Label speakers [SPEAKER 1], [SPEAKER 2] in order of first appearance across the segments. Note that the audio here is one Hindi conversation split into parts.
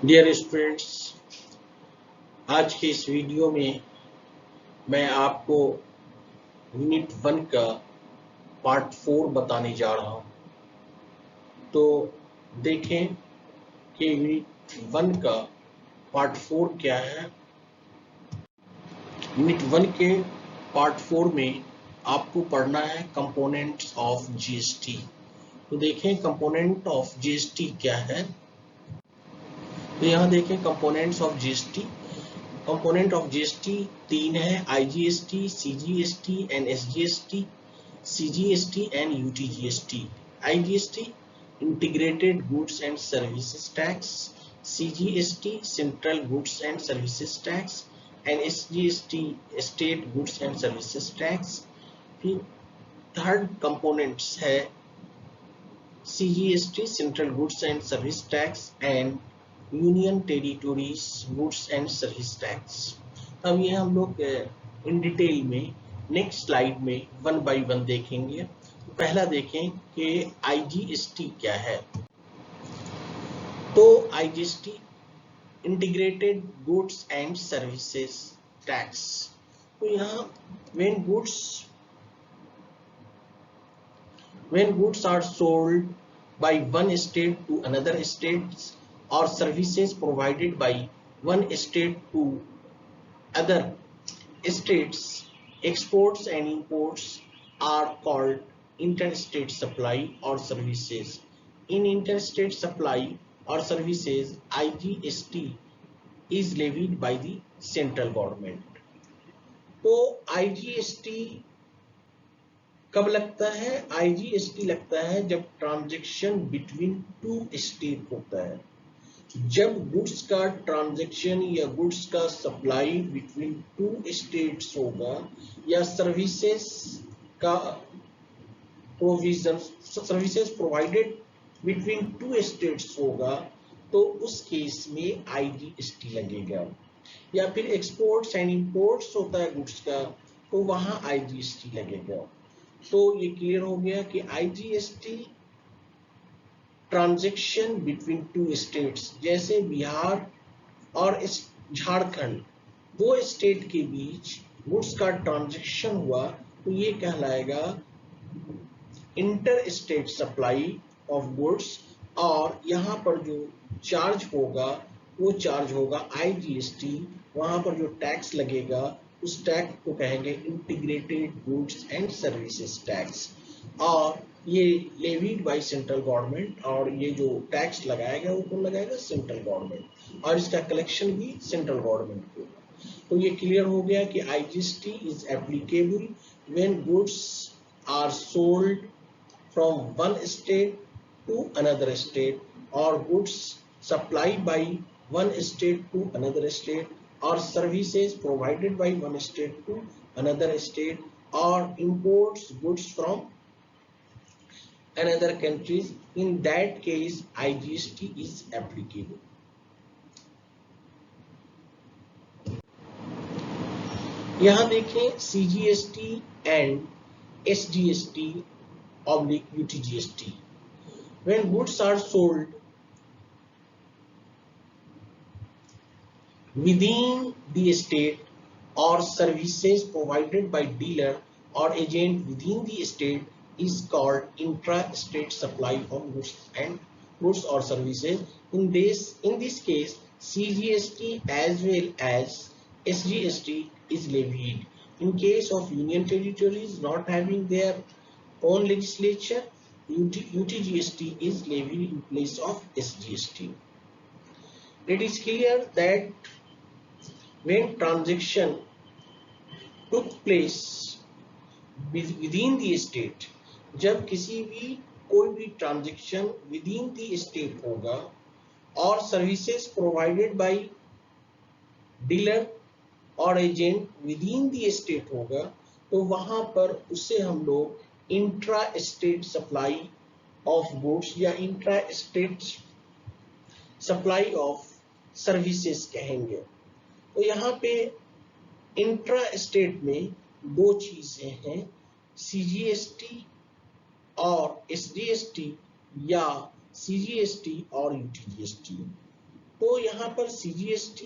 [SPEAKER 1] डियर स्टूडेंट्स, आज के इस वीडियो में मैं आपको यूनिट 1 का पार्ट 4 बताने जा रहा हूं। तो देखें कि यूनिट 1 का पार्ट 4 क्या है। यूनिट 1 के पार्ट 4 में आपको पढ़ना है कंपोनेंट्स ऑफ जीएसटी। तो देखें कंपोनेंट ऑफ जीएसटी क्या है। तो यहाँ देखें components of GST. Component of GST 3 है: IGST, CGST and SGST, CGST and UTGST. IGST Integrated Goods and Services Tax, CGST Central Goods and Services Tax and SGST State Goods and Services Tax. फिर थर्ड कंपोनेंट्स है CGST Central Goods and Service Tax and Union Territories Goods and Service Tax. अब ये हम लोग इन डिटेल में नेक्स्ट स्लाइड में 1 बाय 1 देखेंगे। पहला देखें कि आईजीएसटी क्या है। तो IGST integrated goods and services tax. तो यहाँ when goods are sold by one state to another state or services provided by one state to other states, exports and imports are called interstate supply or services. In interstate supply or services, IGST is levied by the central government. तो IGST कब लगता है? IGST लगता है जब ट्रांजैक्शन बिटवीन टू स्टेट होता है। जब गुड्स का ट्रांजैक्शन या गुड्स का सप्लाई बिटवीन टू स्टेट्स होगा या सर्विसेज का provision services provided between two states होगा तो उस केस में आईजीएसटी लगेगा। या फिर एक्सपोर्ट्स एंड इंपोर्ट्स होता है गुड्स का तो वहां आईजीएसटी लगेगा। तो ये क्लियर हो गया कि IGST transaction between two states, जैसे बिहार और झारखंड दो स्टेट के बीच गुड्स का ट्रांजैक्शन हुआ तो ये कहलाएगा inter state supply of goods. और यहाँ पर जो चार्ज होगा वो चार्ज होगा आईजीएसटी। वहां पर जो टैक्स लगेगा उस टैक्स को कहेंगे integrated goods and services tax. और ये लेविड बाय सेंट्रल गवर्नमेंट, और ये जो टैक्स लगाएगा वो कौन लगाएगा? Central government. और इसका कलेक्शन भी सेंट्रल गवर्नमेंट होगा। तो ये क्लियर हो गया कि IGST is applicable when goods are sold from one state to another state, और goods supplied by one state to another state, और services provided by one state to another state, और imports goods from another countries. In that case IGST is applicable. यहाँ देखें CGST and SGST oblique UTGST. When goods are sold within the state or services provided by dealer or agent within the state is called intra-state supply of goods or services. In this case, CGST as well as SGST is levied. In case of union territories not having their own legislature, UTGST is levied in place of SGST. It is clear that when transaction took place within the state, जब किसी भी कोई भी transaction within the state होगा और सर्विसेज प्रोवाइडेड बाय डीलर और agent within the state होगा तो वहां पर उसे हम लोग intra state supply of goods या intra state supply of services कहेंगे। तो यहाँ पे इंट्रा स्टेट में दो चीजें हैं, सीजीएसटी और एसजीएसटी या सीजीएसटी और यूटीजीएसटी। तो यहाँ पर CGST,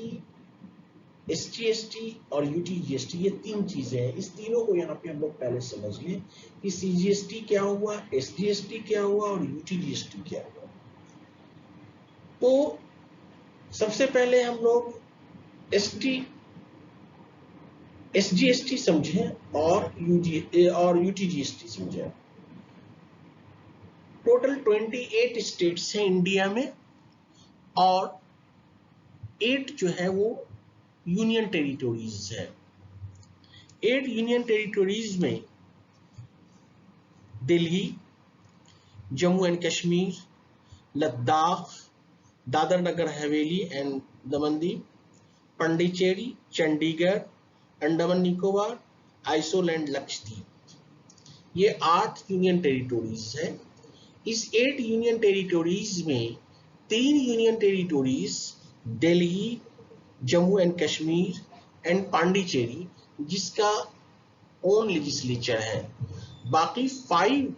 [SPEAKER 1] SGST और UTGST ये तीन चीजें हैं। इस तीनों को यहाँ पे हम लोग पहले समझ लें कि CGST क्या हुआ, SGST क्या हुआ और UTGST क्या हुआ। तो सबसे पहले हम लोग SGST समझें और UTGST समझें। टोटल 28 स्टेट्स हैं इंडिया में और 8 जो है वो यूनियन टेरिटोरीज है। 8 यूनियन टेरिटोरीज में Delhi, Jammu and Kashmir, Ladakh, Dadar Nagar Haveli and Daman Diu, Pondicherry, Chandigarh, Andaman Nicobar, Iceland, Lakshadweep, ये 8 यूनियन टेरिटोरीज है। इस 8 यूनियन टेरिटोरीज में 3 union territories Delhi, Jammu and Kashmir and Pondicherry जिसका ओन लेजिस्लेचर है। बाकी 5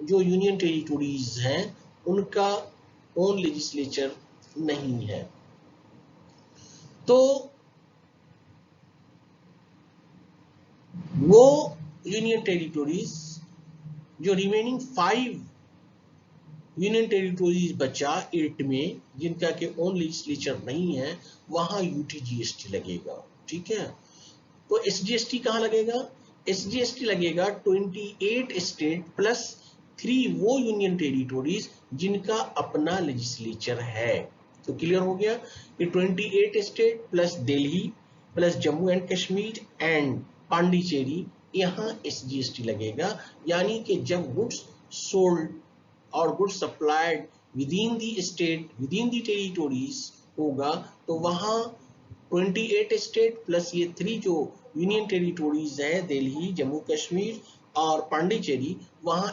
[SPEAKER 1] जो यूनियन टेरिटोरीज हैं उनका ओन लेजिस्लेचर नहीं है। तो वो यूनियन टेरिटोरीज जो रिमेनिंग 5 यूनियन टेरिटोरीज बचा 8 में जिनका के ओन लेजिस्लेचर नहीं है, वहां UTGST लगेगा। ठीक है, तो SGST कहां लगेगा? SGST लगेगा 28 स्टेट प्लस 3 वो यूनियन टेरिटोरीज जिनका अपना लेजिस्लेचर है। तो क्लियर हो गया कि 28 state plus Delhi plus Jammu and Kashmir and Pondicherry, यहाँ SGST लगेगा। यानी कि जब गुड्स सोल्ड और गुड्स सप्लाइड विदिन दी स्टेट विदिन दी टेरिटोरीज होगा तो वहां 28 स्टेट प्लस ये 3 जो यूनियन टेरिटोरीज है दिल्ली, जम्मू कश्मीर और पांडिचेरी, वहां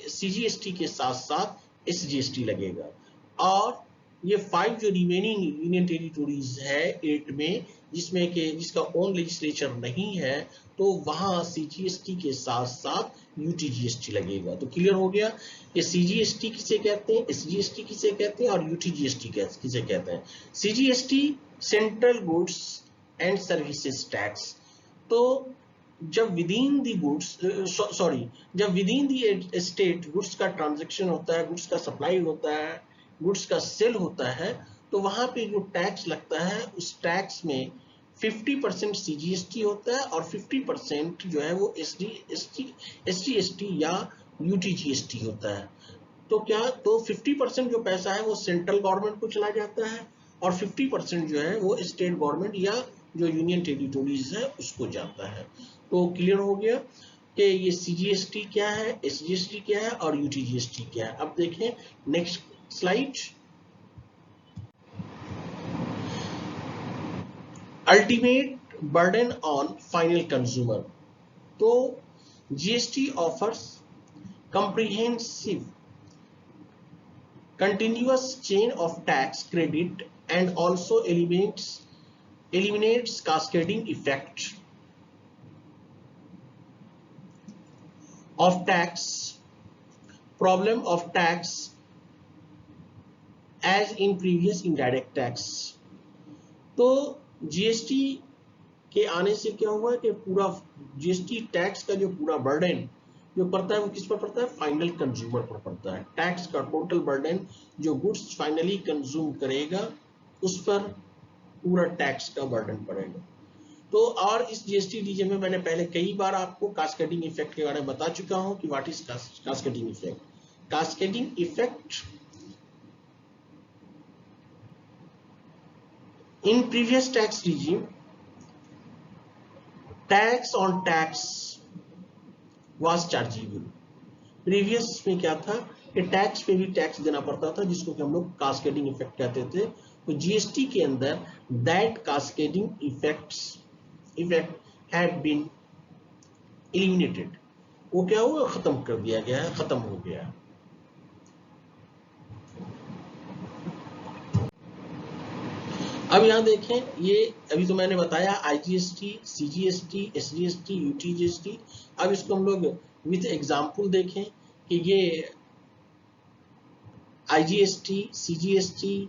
[SPEAKER 1] CGST के साथ साथ SGST लगेगा। और ये 5 जो रिमेनिंग यूनियन टेरिटोरीज है 8 में जिसमें के जिसका ओन लेजिस्लेचर नहीं है, तो वहां CGST के साथ साथ UTGST लगेगा। तो क्लियर हो गया कि CGST किसे कहते हैं, SGST किसे कहते हैं और UTGST किसे कहते हैं। CGST central goods and services tax. तो जब विदिन दी गुड्स जब विदिन दी स्टेट गुड्स का ट्रांजैक्शन होता है, गुड्स का सप्लाई होता है, गुड्स का सेल होता है, तो वहां पे जो टैक्स लगता है उस टैक्स में 50% CGST होता है और 50% जो है वो SGST या UTGST होता है। तो क्या, तो 50% जो पैसा है वो सेंट्रल गवर्नमेंट को चला जाता है और 50% जो है वो स्टेट गवर्नमेंट या जो यूनियन टेरिटोरीज है उसको जाता है। तो क्लियर हो गया कि ये CGST क्या है, SGST क्या है और UTGST क्या है। अब देखें next slide. Ultimate burden on final consumer. तो GST offers comprehensive continuous chain of tax credit and also eliminates cascading effect of tax problem of tax as in previous indirect tax। तो GST के आने से क्या हुआ कि पूरा GST टैक्स का जो पूरा बर्डन जो पड़ता है वो किस पर पड़ता है, फाइनल कंज्यूमर पर पड़ता है। टैक्स का टोटल बर्डन जो गुड्स फाइनली कंज्यूम करेगा उस पर पूरा टैक्स का बर्डन पड़ेगा। तो और इस GST डीजे में मैंने पहले कई बार आपको कास्केडिंग इफेक्ट के बारे में बता चुका हूं कि what is cascading effect. Cascading effect in previous tax regime, tax on tax was chargeable। Previous में क्या था कि टैक्स पे भी टैक्स देना पड़ता था जिसको कि हम लोग कास्केडिंग इफेक्ट कहते थे। तो GST के अंदर that cascading effect had been eliminated. वो क्या हुआ, खत्म कर दिया गया है, खत्म हो गया है। अब यहां देखें, ये अभी तो मैंने बताया IGST, CGST, SGST, UTGST। अब इसको हम लोग विथ एग्जांपल देखें कि ये IGST, CGST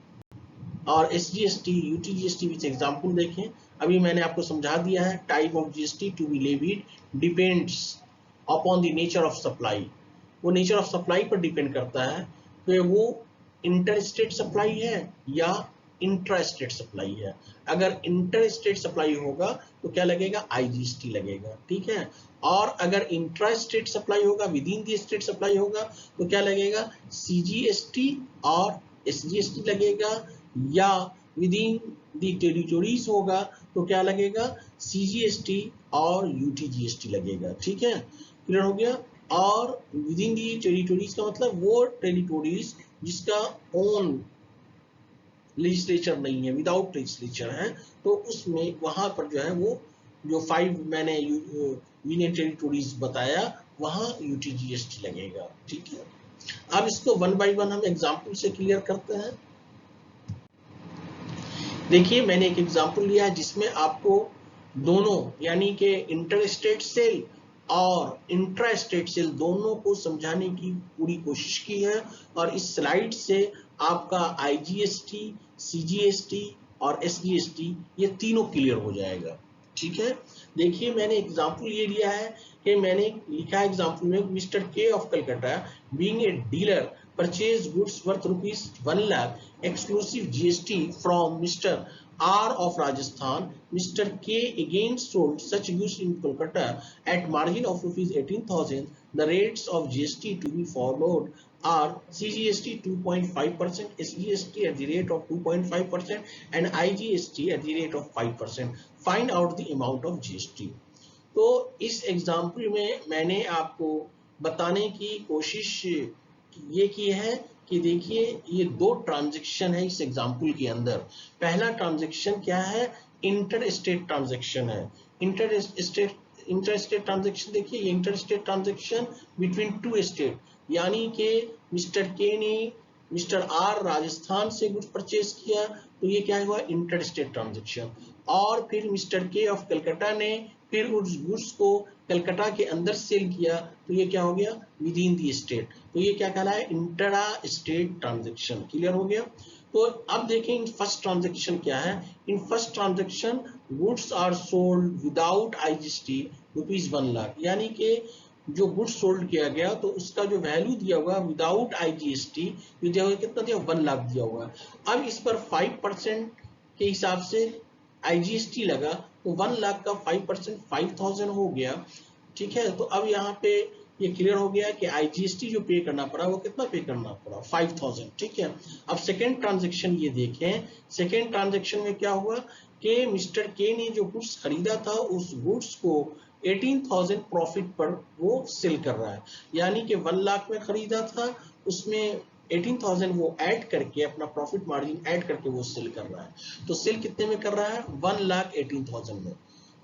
[SPEAKER 1] और SGST, UTGST विच एग्जाम्पल देखें। अभी मैंने आपको समझा दिया है type of GST to be levied depends upon the nature of supply. वो नेचर ऑफ सप्लाई पर डिपेंड करता है कि वो इंटर स्टेट सप्लाई है या इंट्रा स्टेट सप्लाई है। अगर इंटर स्टेट सप्लाई होगा तो क्या लगेगा, IGST लगेगा, ठीक है। और अगर इंट्रा स्टेट सप्लाई होगा, with in the state supply होगा तो क्या लगेगा, CGST और SGST लगेगा, या विद इन द टेरिटोरीज होगा तो क्या लगेगा, CGST और UTGST लगेगा, ठीक है, क्लियर हो गया। और विद इन दी टेरिटोरीज का मतलब वो टेरिटोरीज जिसका ओन लेजिस्लेचर नहीं है, विदाउट लेजिस्लेचर है, तो उसमें वहां पर जो है वो जो 5 मैंने यूनियन टेरिटोरीज बताया वहां UTGST लगेगा, ठीक है। अब इसको 1 बाय 1 हम एग्जाम्पल से क्लियर करते हैं। देखिए मैंने एक एग्जाम्पल लिया है जिसमें आपको दोनों यानी कि इंटर स्टेट सेल और इंट्रा स्टेट सेल दोनों को समझाने की पूरी कोशिश की है, और इस स्लाइड से आपका IGST, CGST और SGST ये तीनों क्लियर हो जाएगा, ठीक है। देखिए मैंने एग्जाम्पल ये लिया है कि मैंने लिखा है एग्जाम्पल में, मिस्टर के of Calcutta being a dealer purchase goods worth rupees 1 lakh exclusive GST from Mr. R of Rajasthan. Mr. K again sold such goods in Kolkata at margin of rupees 18,000. The rates of GST to be followed are CGST 2.5%, SGST at the rate of 2.5% and IGST at the rate of 5%. Find out the amount of GST. तो इस एग्जाम्पल में मैंने आपको बताने की कोशिश ये की है कि देखिए ये 2 ट्रांजैक्शन है इस एग्जाम्पल के अंदर। पहला ट्रांजैक्शन क्या है, इंटर स्टेट ट्रांजैक्शन है। इंटर स्टेट ट्रांजैक्शन देखिए, ये inter state transaction between 2 state, यानी कि मिस्टर के ने मिस्टर आर राजस्थान से गुड्स परचेज किया तो ये क्या हुआ, इंटर स्टेट ट्रांजैक्शन। और फिर मिस्टर के ऑफ कलकत्ता ने फिर उस गुड्स को कलकत्ता के अंदर सेल किया तो ये क्या हो गया, विद इन दी स्टेट, तो ये क्या कहला है, इंट्रा स्टेट ट्रांजैक्शन, क्लियर हो गया। तो अब देखें इन फर्स्ट ट्रांजैक्शन क्या है। In first transaction goods are sold without IGST rupees 1 lakh, यानी कि जो गुड्स सोल्ड किया गया तो उसका जो वैल्यू दिया हुआ विदाउट IGST दिया हुआ कितना दिया, 1 लाख दिया हुआ। अब इस पर 5% के हिसाब से IGST लगा तो 1 लाख का 5% 5,000 हो गया, ठीक है। तो अब यहाँ पे ये क्लियर हो गया कि IGST जो पे करना पड़ा वो कितना पे करना पड़ा, 5,000, ठीक है। अब सेकेंड ट्रांजेक्शन ये देखें, सेकेंड ट्रांजेक्शन में क्या हुआ कि मिस्टर के ने जो गुड्स खरीदा था उस गुड्स को 18,000 प्रॉफिट पर वो सेल कर रहा है, यानी कि 1 लाख में खरीदा था उसमें 18,000 वो ऐड करके अपना प्रॉफिट मार्जिन ऐड करके वो सेल कर रहा है। तो सेल कितने में कर रहा है, 1,18,000 में।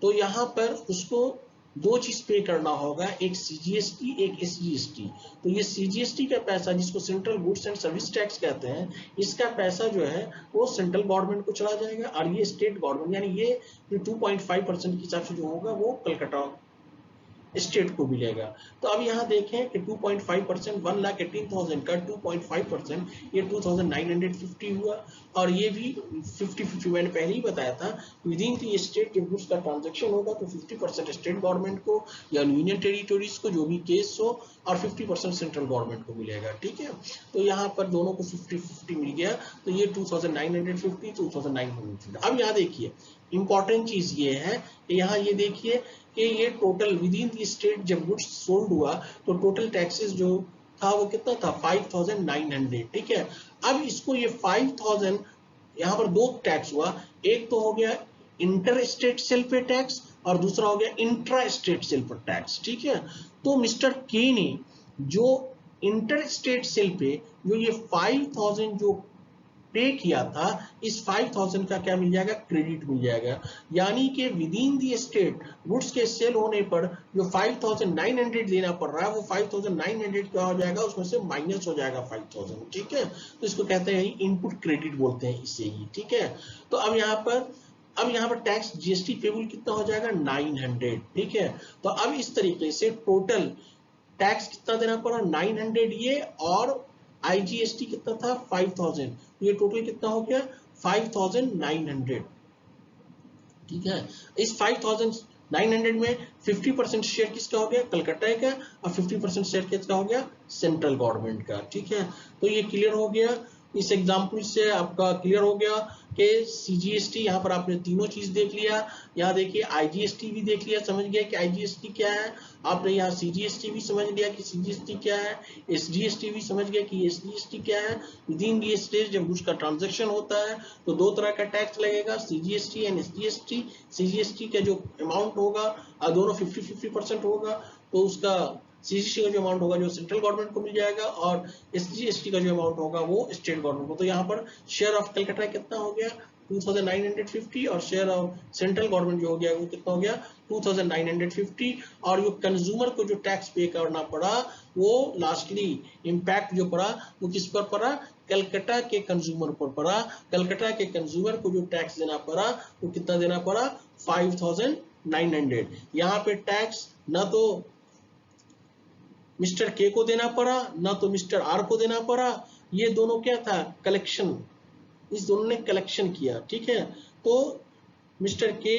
[SPEAKER 1] तो यहाँ पर उसको 2 चीज पे करना होगा, एक CGST एक SGST। तो ये CGST का पैसा जिसको central goods and service tax कहते हैं, इसका पैसा जो है वो सेंट्रल गवर्नमेंट को चला जाएगा, और ये स्टेट गवर्नमेंट यानी ये 2.5% के हिसाब से जो होगा वो कलकत्ता स्टेट को मिलेगा। तो अब यहाँ देखें कि 2.5%, 1,18,000 का 2.5% ये 2,950 हुआ, और ये भी 50-50 मैंने पहले ही बताया था, विद इन द स्टेट जब गुड्स का ट्रांजैक्शन होगा तो 50% स्टेट गवर्नमेंट को या यूनियन टेरिटोरीज को जो भी केस हो, और 50% सेंट्रल गवर्नमेंट को मिलेगा, ठीक है। तो यहाँ पर दोनों को 50-50 मिल गया, तो ये 2,950, 2,950। अब यहाँ देखिए इंपॉर्टेंट चीज ये है कि यहाँ ये देखिए कि ये total with in the state जब गुड्स सोल्ड हुआ तो टोटल टैक्सेस जो था वो कितना था, 5,900, ठीक है। अब इसको ये 5,000 यहाँ पर 2 टैक्स हुआ, एक तो हो गया इंटर स्टेट सेल पे टैक्स और दूसरा हो गया इंट्रा स्टेट सेल पर टैक्स, ठीक है। तो मिस्टर के ने जो इंटर स्टेट सेल पे जो ये 5,000 जो पे किया था, इस 5,000 का क्या मिल जाएगा, क्रेडिट मिल जाएगा, यानी कि with in the state goods के सेल होने पर जो 5,900 देना पड़ रहा है वो 5,900 क्या हो जाएगा, उसमें से माइनस हो जाएगा 5,000, ठीक है। तो इसको कहते हैं इनपुट क्रेडिट बोलते हैं इसे ही, ठीक है। तो अब यहाँ पर टैक्स GST पेबल कितना हो जाएगा, 900, ठीक है। तो अब इस तरीके से टोटल टैक्स कितना देना पड़ा, 900 ये और IGST कितना था 5000, ये टोटल कितना हो गया 5900। ठीक है, इस 5900 में 50% शेयर किसका हो गया कलकत्ता का, और 50% शेयर किसका हो गया सेंट्रल गवर्नमेंट का। ठीक है, तो ये क्लियर हो गया, इस एग्जाम्पल से आपका क्लियर हो गया कि CGST, यहाँ पर आपने तीनों चीज देख लिया। यहाँ देखिए IGST भी देख लिया, समझ गया कि IGST क्या है, आपने यहाँ CGST भी समझ लिया कि CGST क्या है, SGST भी समझ गया कि SGST क्या है। विद इन दी स्टेट जब उसका ट्रांजेक्शन होता है तो दो तरह का टैक्स लगेगा, CGST एंड SGST। CGST का जो अमाउंट होगा दोनों 50-50% होगा, तो उसका CGST का जो अमाउंट होगा जो सेंट्रल गवर्नमेंट को मिल जाएगा, और SGST का जो अमाउंट होगा वो स्टेट गवर्नमेंट को। तो यहाँ पर शेयर ऑफ कलकत्ता कितना हो गया 2950, और शेयर ऑफ सेंट्रल गवर्नमेंट जो हो गया वो कितना हो गया 2950। और जो कंज्यूमर को जो टैक्स पे करना पड़ा वो लास्टली इम्पैक्ट जो पड़ा वो किस पर पड़ा, कलकत्ता के कंज्यूमर पर पड़ा। कलकत्ता के कंज्यूमर को जो टैक्स देना पड़ा वो कितना देना पड़ा 5900। यहाँ पे टैक्स ना तो मिस्टर के को देना पड़ा ना तो मिस्टर आर को देना पड़ा, ये दोनों क्या था कलेक्शन, इस दोनों ने कलेक्शन किया। ठीक है, तो मिस्टर के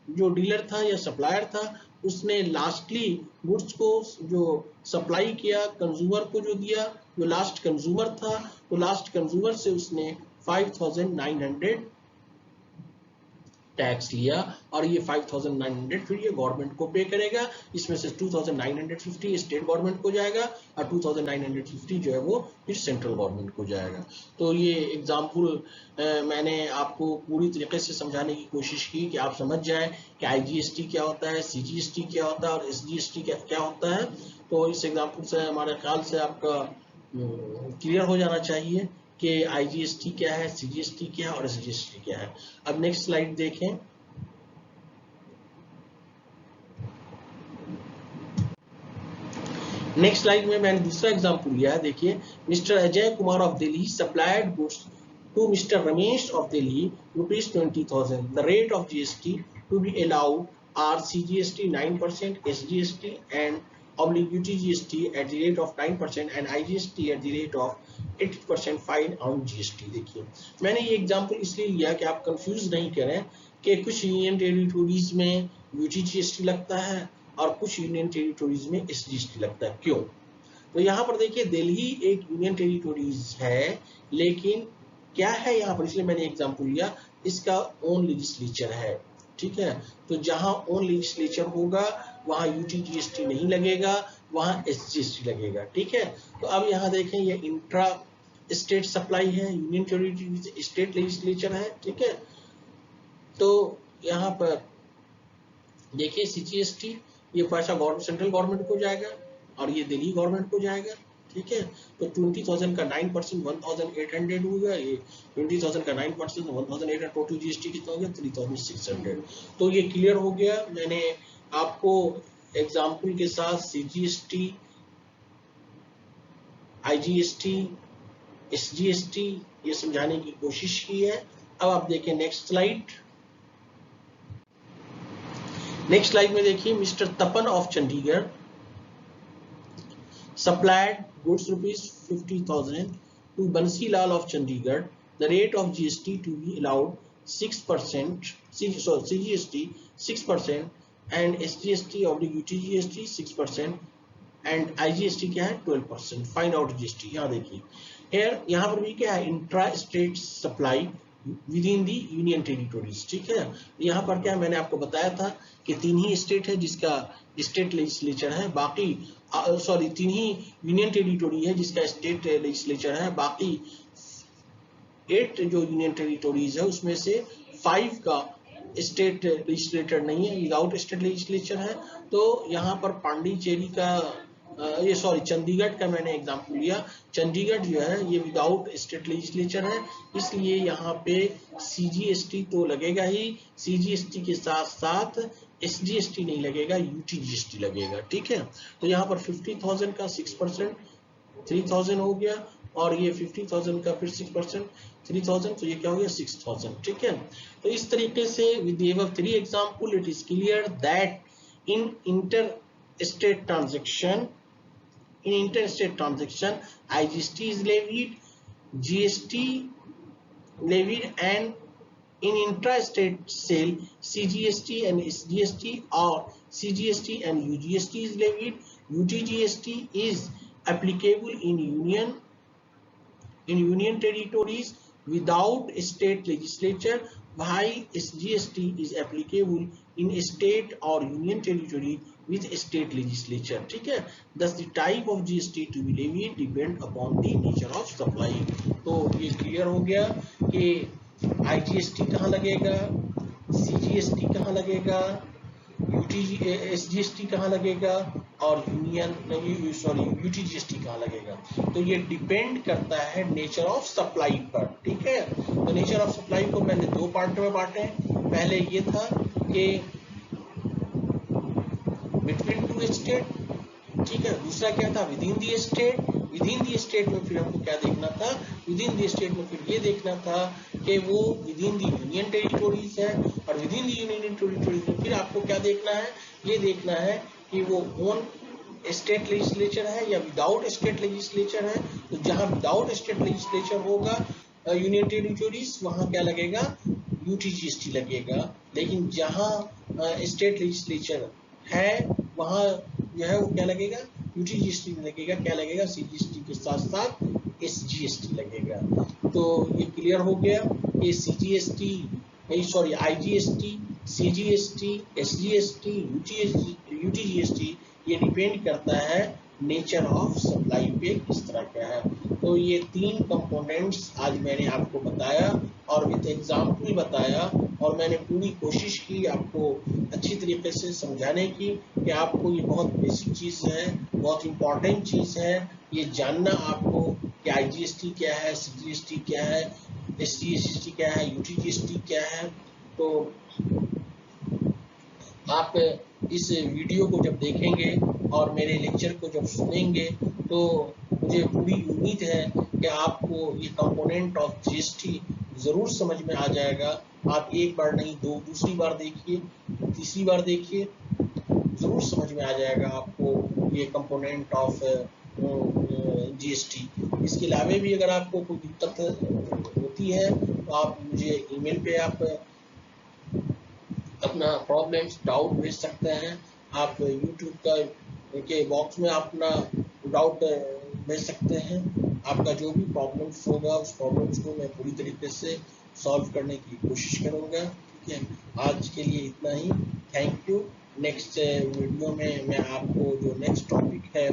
[SPEAKER 1] जो डीलर था या सप्लायर था उसने लास्टली गुड्स को जो सप्लाई किया कंज्यूमर को जो दिया, जो लास्ट कंज्यूमर था तो लास्ट कंज्यूमर से उसने 5900 टैक्स लिया, और ये 5900 फिर ये गवर्नमेंट को पे करेगा। इसमें से 2950 स्टेट गवर्नमेंट को जाएगा और 2950 जो है वो फिर सेंट्रल गवर्नमेंट को जाएगा। तो ये एग्जाम्पल मैंने आपको पूरी तरीके से समझाने की कोशिश की कि आप समझ जाए कि IGST क्या होता है, CGST क्या होता है और SGST क्या होता है। तो इस एग्जाम्पल से हमारे ख्याल से आपका क्लियर हो जाना चाहिए कि IGST क्या है, CGST क्या है और SGST क्या है। अब नेक्स्ट स्लाइड देखें। नेक्स्ट स्लाइड में मैंने दूसरा एग्जांपल लिया है, देखिए mister Ajay Kumar of Delhi supplied goods to mister Ramesh of Delhi ₹20,000। The rate of GST to be allowed are CGST 9%, SGST and obligatory GST at the rate of 9% and IGST at the rate of 80% fine on GST। देखिए मैंने ये एग्जांपल इसलिए लिया कि आप कंफ्यूज नहीं करें कि कुछ यूनियन टेरिटोरीज में UTGST लगता है और कुछ यूनियन टेरिटोरीज में SGST लगता है, क्यों? तो यहाँ पर देखिए दिल्ली एक यूनियन टेरिटोरीज है, लेकिन क्या है यहाँ पर, इसलिए मैंने एग्जांपल लिया, इसका ओन लेजिस्लेचर है। ठीक है, तो जहां ओन लेजिस्लेचर होगा वहां UTGST नहीं लगेगा, वहां SGST लगेगा। ठीक है, तो अब यहाँ देखें ये इंट्रा स्टेट सप्लाई है, यूनियन टेरिटरी स्टेट लेजिस्लेचर है। ठीक है, तो यहाँ पर देखिए CGST ये पैसा सेंट्रल गवर्नमेंट को जाएगा और ये दिल्ली गवर्नमेंट को जाएगा। ठीक है, तो 20,000 का 9% 1,800 होगा, ये 20,000 का 9% 1,800, टोटल GST कितना हो गया 3,600। तो ये क्लियर हो गया, मैंने आपको एग्जाम्पल के साथ CGST, IGST, SGST ये समझाने की कोशिश की है। अब आप देखें नेक्स्ट स्लाइड। नेक्स्ट स्लाइड में देखिए mister Tapan of Chandigarh supplied goods ₹50,000 to Bansilal of Chandigarh. The rate of GST to be allowed 6%, CGST 6% and SGST oblique UTGST 6% and IGST क्या है 12%। Find out GST। यहाँ देखिए यहाँ पर भी क्या है intra state supply with in the union territories. ठीक है, यहाँ पर क्या मैंने आपको बताया था कि 3 ही स्टेट है जिसका स्टेट लेजिस्लेचर है, बाकी सॉरी 3 ही यूनियन टेरिटोरी है जिसका स्टेट लेजिस्लेचर है, बाकी 8 जो यूनियन टेरिटोरीज है उसमें से 5 का स्टेट लेजिस्लेटर नहीं है, विदाउट स्टेट लेजिस्लेचर है। तो यहाँ पर पांडिचेरी का ये सॉरी चंडीगढ़ का मैंने एग्जांपल लिया, चंडीगढ़ जो है ये विदाउट स्टेट लेजिस्लेचर है, इसलिए यहाँ पे CGST तो लगेगा ही, CGST के साथ साथ SGST नहीं लगेगा, UTGST लगेगा। ठीक है, तो यहाँ पर 50,000 का 6% 3,000 हो गया और ये 50,000 का फिर 6% 3,000, तो ये क्या हो गया 6,000। ठीक है, तो इस तरीके से with the above 3 example it is clear that in inter state transaction In interstate transaction, IGST is levied, GST levied, and in intra-state sale, CGST and SGST or CGST and UGST is levied. UTGST is applicable in union territories without state legislature, while SGST is applicable in state or union territory with state legislature. ठीक है. Thus the type of GST to be levied depend upon the nature of supply. तो ये क्लियर हो गया कि IGST कहाँ लगेगा, CGST कहाँ लगेगा, SGST कहाँ लगेगा और UTGST कहाँ लगेगा. तो ये डिपेंड करता है नेचर ऑफ सप्लाई पर. ठीक है. तो नेचर ऑफ सप्लाई को मैंने दो पार्ट में बांटे. पहले ये था कि बिटवीन टू स्टेट. ठीक है. दूसरा क्या था, with in the state. With in the state में फिर हमको क्या देखना था, विद इन दी स्टेट में फिर ये देखना था कि वो with in the union territories है, और with in the union territories में फिर आपको क्या देखना है, ये देखना है कि वो ओन स्टेट लेजिस्लेचर है या विदाउट स्टेट लेजिस्लेचर है. तो जहां विदाउट स्टेट लेजिस्लेचर होगा यूनियन टेरिटोरीज, वहां क्या लगेगा, UTGST लगेगा. लेकिन जहां स्टेट लेजिस्लेचर है वहां जो है वो क्या लगेगा, UTGST लगेगा. क्या लगेगा, CGST के साथ साथ SGST लगेगा. तो ये क्लियर हो गया कि CGST sorry IGST, CGST, SGST, UTGST ये डिपेंड करता है नेचर ऑफ सप्लाई पे किस तरह का है. तो ये तीन कंपोनेंट्स आज मैंने आपको बताया और विद एग्जाम्पल बताया, और मैंने पूरी कोशिश की आपको अच्छी तरीके से समझाने की कि आपको ये बहुत बेसिक चीज़ है, बहुत इम्पॉर्टेंट चीज़ है ये जानना आपको कि IGST क्या है, CGST क्या है, SGST क्या है, UTGST क्या है. तो आप इस वीडियो को जब देखेंगे और मेरे लेक्चर को जब सुनेंगे तो मुझे पूरी उम्मीद है कि आपको ये कंपोनेंट ऑफ GST ज़रूर समझ में आ जाएगा. आप एक बार नहीं, दूसरी बार देखिए, तीसरी बार देखिए, ज़रूर समझ में आ जाएगा आपको ये कंपोनेंट ऑफ GST. इसके अलावा भी अगर आपको कोई दिक्कत होती है तो आप मुझे ईमेल पे आप अपना प्रॉब्लम्स डाउट भेज सकते हैं. आप यूट्यूब का के बॉक्स में अपना डाउट भेज सकते हैं. आपका जो भी प्रॉब्लम्स होगा उस प्रॉब्लम्स को मैं पूरी तरीके से सॉल्व करने की कोशिश करूंगा. ठीक है. आज के लिए इतना ही. Thank you. नेक्स्ट वीडियो में मैं आपको जो नेक्स्ट टॉपिक है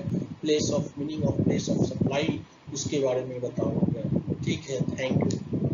[SPEAKER 1] meaning of place of supply उसके बारे में बताऊंगा. ठीक है. Thank you.